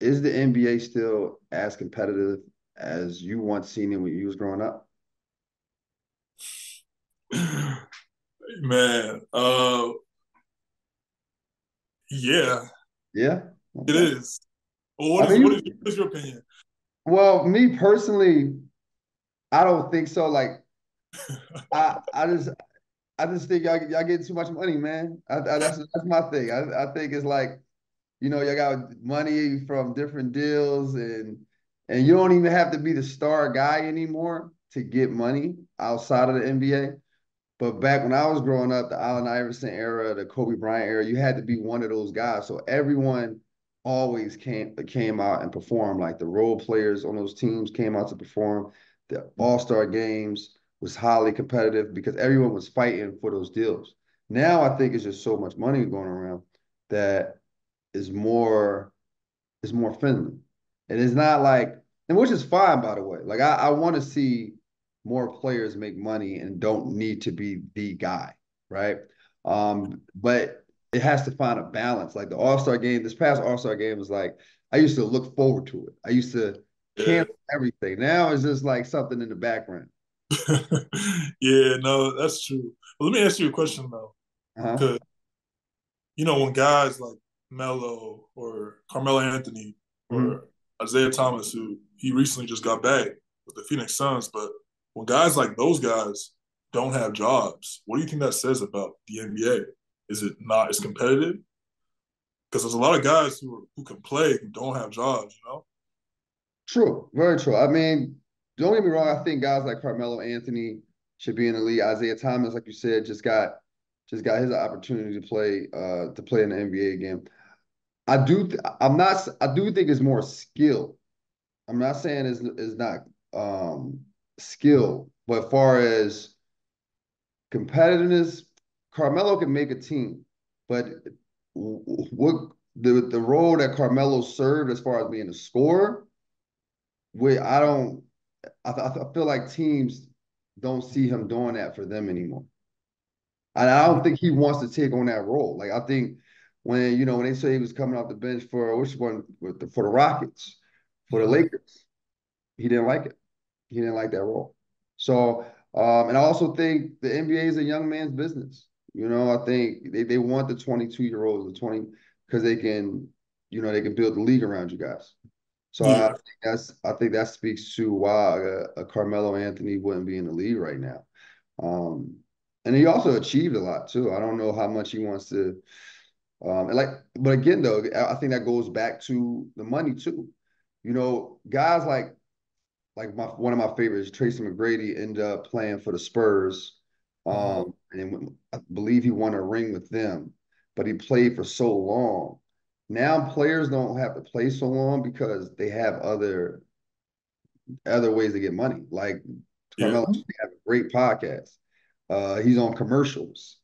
is the NBA still as competitive as you once seen it when you was growing up? Man, yeah, Yeah. it Okay. is. Well, I mean, what is your opinion? well, me personally, I don't think so. Like, I just think y'all getting too much money, man. That's my thing. I think it's like, y'all got money from different deals, and you don't even have to be the star guy anymore to get money outside of the NBA. But back when I was growing up, the Allen Iverson era, the Kobe Bryant era, you had to be one of those guys. So everyone always came out and performed. Like the role players on those teams came out to perform. The All-Star games was highly competitive because everyone was fighting for those deals. Now I think it's just so much money going around that is more is more friendly. And it's not like, and which is fine, by the way. Like I want to see more players make money and don't need to be the guy, right? But it has to find a balance. Like the All-Star game, this past All-Star game was like, I used to look forward to it. I used to Yeah. cancel everything. Now it's just like something in the background. Yeah, no, that's true. Well, let me ask you a question though, Uh-huh. because when guys like Melo or Carmelo Anthony Mhm. or Isaiah Thomas, who he recently just got back with the Phoenix Suns, but when guys like those guys don't have jobs, what do you think that says about the NBA? Is it not as competitive? Because there's a lot of guys who can play who don't have jobs. True, very true. I mean, don't get me wrong. I think guys like Carmelo Anthony should be in the league. Isaiah Thomas, like you said, just got his opportunity to play in the NBA game. I do think it's more skill. I'm not saying it's not skill, but as far as competitiveness, Carmelo can make a team, but what the role that Carmelo served as far as being a scorer, where I don't I feel like teams don't see him doing that for them anymore. And I don't think he wants to take on that role. Like I think when they say he was coming off the bench for which one for the Rockets, for the Mm-hmm. Lakers, he didn't like it. He didn't like that role. So and I also think the NBA is a young man's business. I think they want the 22-year-olds, the 20, because they can build the league around you guys. So Yeah. I think that speaks to why a Carmelo Anthony wouldn't be in the league right now. Um, and he also achieved a lot too. I don't know how much he wants to. And but again though, I think that goes back to the money too. Guys like one of my favorites, Tracy McGrady, ended up playing for the Spurs. Mm-hmm. And I believe he won a ring with them, but he played for so long. Now players don't have to play so long because they have other ways to get money. Like Yeah. Carmelo have a great podcast. He's on commercials.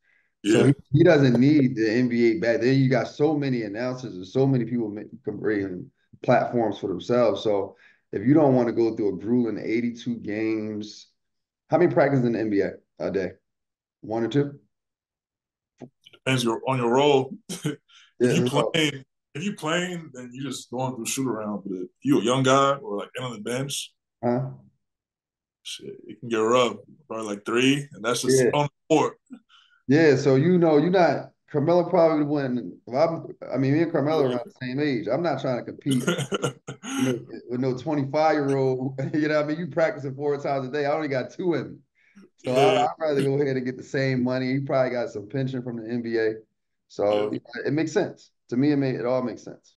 So Yeah. he doesn't need the NBA back. Then you got so many announcers and so many people creating platforms for themselves. So if you don't want to go through a grueling 82 games, how many practices in the NBA a day? One or two? Depends on your role. If Yeah. you So, playing, if you playing, then you just going through shoot around. But if you a young guy or like in on the bench, huh? shit, it can get rough. Probably like three, and that's just Yeah. on the court. Yeah. So you're not Carmelo probably wouldn't. I mean, me and Carmelo are around the same age. I'm not trying to compete with no 25-year-old. I mean, you practicing 4 times a day. I only got two in me. So Yeah, I'd rather go ahead and get the same money. He probably got some pension from the NBA. yeah. So it makes sense. To me, it all makes sense.